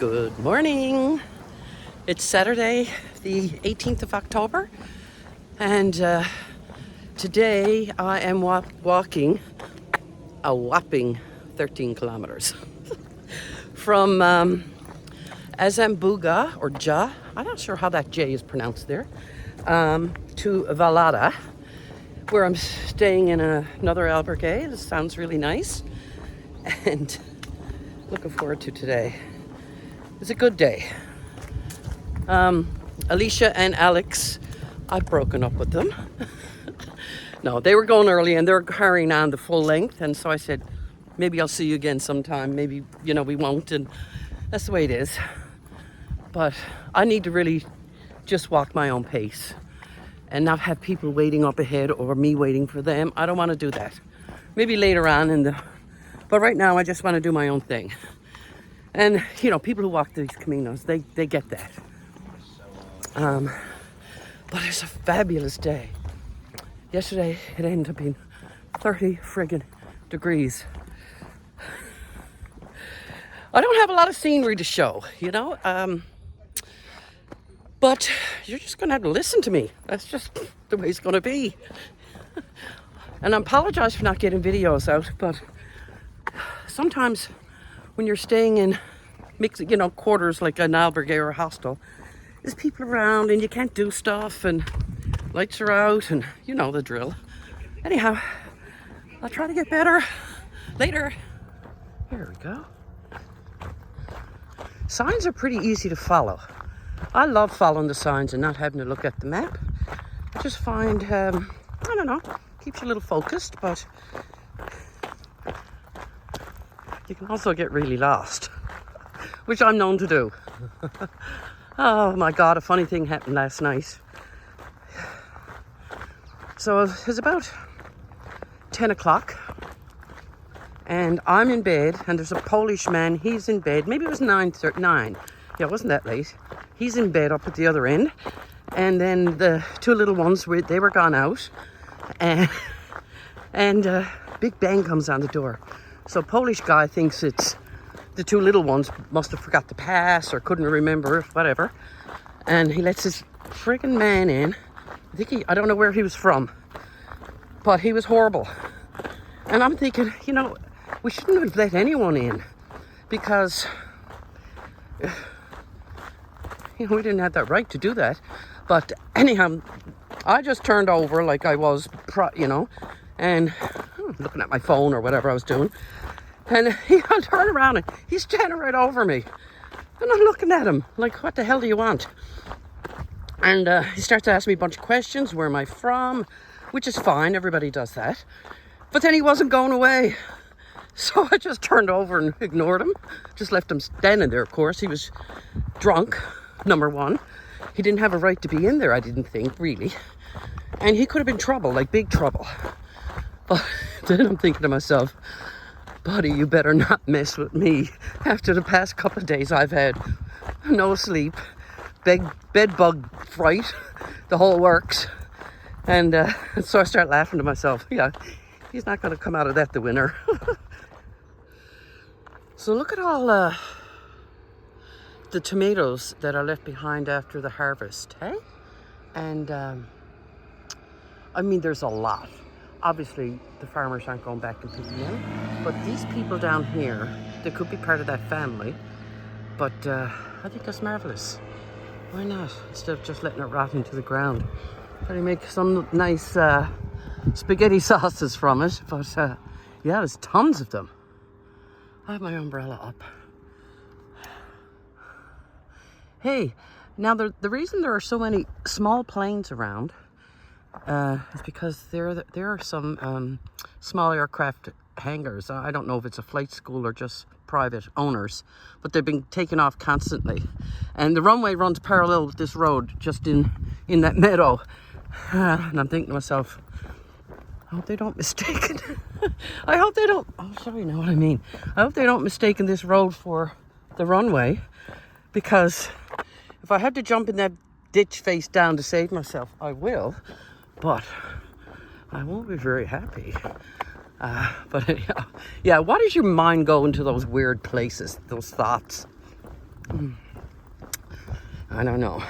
Good morning. It's Saturday, the 18th of October, and today I am walking a whopping 13 kilometers from Azambuja, or Ja, I'm not sure how that J is pronounced there, to Valada, where I'm staying in another albergue. This sounds really nice, and looking forward to today. It's a good day. Alicia and Alex, I've broken up with them. No, they were going early and they're carrying on the full length, and so I said, maybe I'll see you again sometime. Maybe, we won't, and that's the way it is. But I need to really just walk my own pace and not have people waiting up ahead or me waiting for them. I don't want to do that. Maybe later on but right now I just want to do my own thing. And, people who walk these Caminos, they get that. But it's a fabulous day. Yesterday, it ended up being 30 friggin' degrees. I don't have a lot of scenery to show, but you're just going to have to listen to me. That's just the way it's going to be. And I apologize for not getting videos out, but sometimes when you're staying in quarters like an albergue or a hostel, there's people around and you can't do stuff and lights are out and the drill. Anyhow, I'll try to get better later. Here we go. Signs are pretty easy to follow. I love following the signs and not having to look at the map. I just find, keeps you a little focused, but you can also get really lost, which I'm known to do. Oh my God, a funny thing happened last night. So it was about 10 o'clock and I'm in bed and there's a Polish man, he's in bed. Maybe it was 9:39. Yeah, it wasn't that late. He's in bed up at the other end. And then the two little ones, they were gone out. And big bang comes on the door. So Polish guy thinks it's the two little ones must have forgot to pass or couldn't remember, whatever. And he lets this friggin' man in. I don't know where he was from, but he was horrible. And I'm thinking, we shouldn't have let anyone in because, we didn't have that right to do that. But anyhow, I just turned over like I was, and looking at my phone or whatever I was doing. And he turned around and he's standing right over me. And I'm looking at him like, what the hell do you want? And he starts to ask me a bunch of questions. Where am I from? Which is fine. Everybody does that. But then he wasn't going away. So I just turned over and ignored him. Just left him standing there, of course. He was drunk, number one. He didn't have a right to be in there, I didn't think, really. And he could have been trouble, like big trouble. But then I'm thinking to myself, buddy, you better not mess with me. After the past couple of days I've had no sleep, bed bug fright, the whole works. And so I start laughing to myself. Yeah, he's not going to come out of that the winner. So look at all the tomatoes that are left behind after the harvest, hey? And there's a lot. Obviously, the farmers aren't going back and picking them, but these people down here, they could be part of that family, but I think that's marvelous. Why not? Instead of just letting it rot into the ground. Try to make some nice spaghetti sauces from it, but yeah, there's tons of them. I have my umbrella up. Hey, now the reason there are so many small planes around is because there are some small aircraft hangars. I don't know if it's a flight school or just private owners, but they've been taken off constantly. And the runway runs parallel with this road, just in that meadow. And I'm thinking to myself, I hope they don't mistake it. I hope they don't, sorry, you know what I mean. I hope they don't mistake this road for the runway, because if I had to jump in that ditch face down to save myself, I will. But I won't be very happy. But anyhow, yeah, why does your mind go into those weird places, those thoughts? I don't know.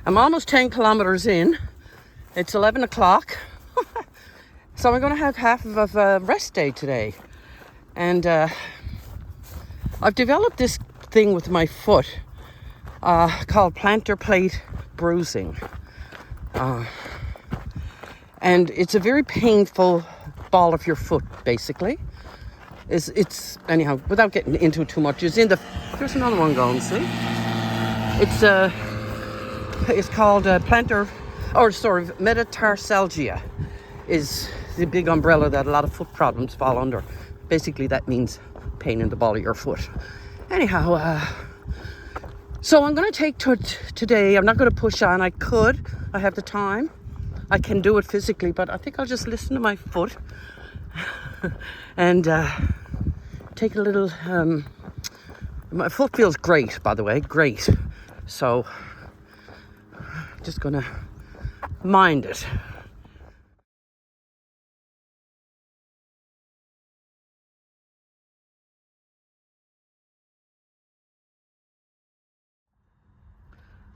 I'm almost 10 kilometers in. It's 11 o'clock. So I'm going to have half of a rest day today. And I've developed this thing with my foot called plantar plate bruising. And it's a very painful ball of your foot, basically. It's anyhow, without getting into it too much, there's another one going, see? It's called metatarsalgia is the big umbrella that a lot of foot problems fall under. Basically, that means pain in the ball of your foot. Anyhow, so I'm going to take to it today. I'm not going to push on. I have the time. I can do it physically, but I think I'll just listen to my foot and take a little... my foot feels great, by the way, great. So, just going to mind it.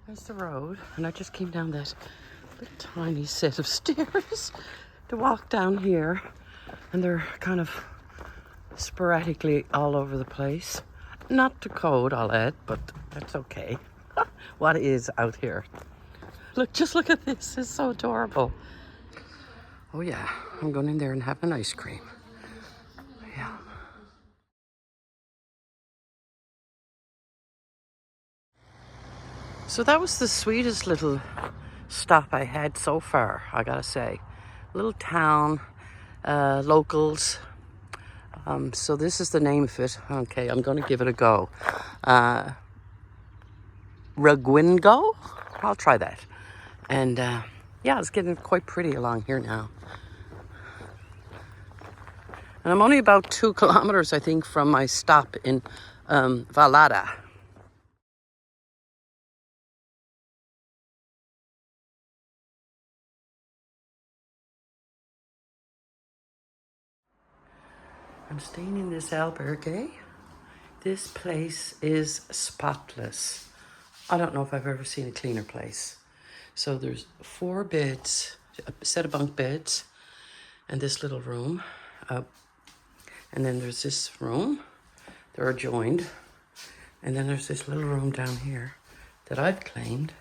There's the road, and I just came down that little tiny set of stairs to walk down here, and they're kind of sporadically all over the place. Not to code, I'll add, but that's okay. What is out here? Just look at this. It's so adorable. Oh yeah, I'm going in there and having ice cream. Yeah. So that was the sweetest little stop I had so far, I gotta say. Little town, locals. So this is the name of it. Okay, I'm gonna give it a go. Raguingo? I'll try that. And yeah, it's getting quite pretty along here now. And I'm only about 2 kilometers, I think, from my stop in Valada. I'm staying in this albergue. This place is spotless. I don't know if I've ever seen a cleaner place. So there's 4 beds, a set of bunk beds, and this little room. And then there's this room. They're adjoined. And then there's this little room down here that I've claimed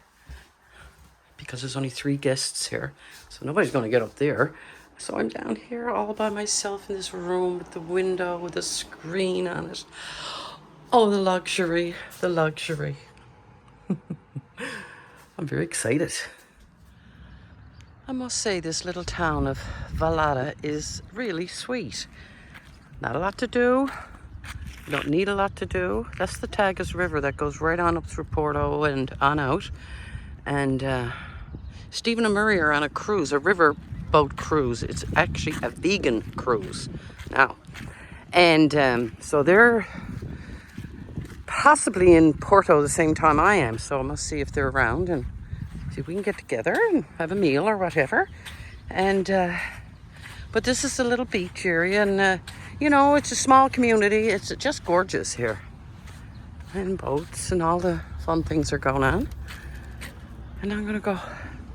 because there's only 3 guests here. So nobody's going to get up there. So I'm down here all by myself in this room with the window, with a screen on it. Oh, the luxury, the luxury. I'm very excited. I must say this little town of Valada is really sweet. Not a lot to do. You don't need a lot to do. That's the Tagus River that goes right on up through Porto and on out. And Stephen and Murray are on a cruise, a river boat cruise. It's actually a vegan cruise now. And so they're possibly in Porto the same time I am. So I must see if they're around and see if we can get together and have a meal or whatever. And but this is a little beach area, and you know, it's a small community. It's just gorgeous here. And boats and all the fun things are going on. And I'm gonna go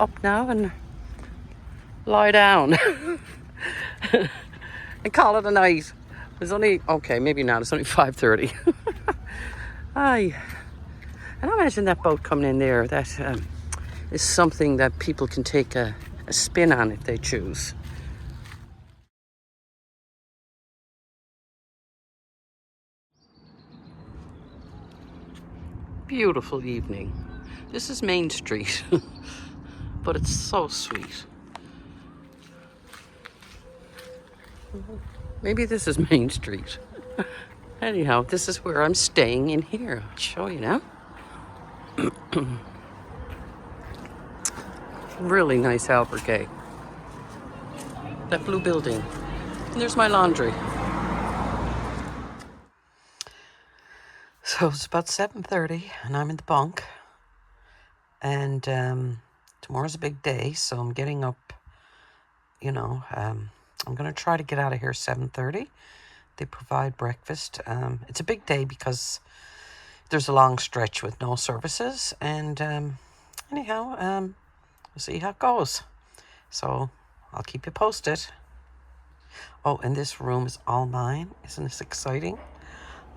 up now and lie down and call it a night. It's only, okay, maybe not, it's only 5:30. And I imagine that boat coming in there, that is something that people can take a spin on if they choose. Beautiful evening. This is Main Street, but it's so sweet. Maybe this is Main Street. Anyhow, this is where I'm staying in here. I'll show you now. Really nice albergue. That blue building. And there's my laundry. So it's about 7:30 and I'm in the bunk. And tomorrow's a big day, so I'm getting up, you know, I'm going to try to get out of here 7:30. They provide breakfast. It's a big day because there's a long stretch with no services. And anyhow, we'll see how it goes. So I'll keep you posted. Oh, and this room is all mine. Isn't this exciting?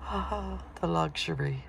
Ah, the luxury.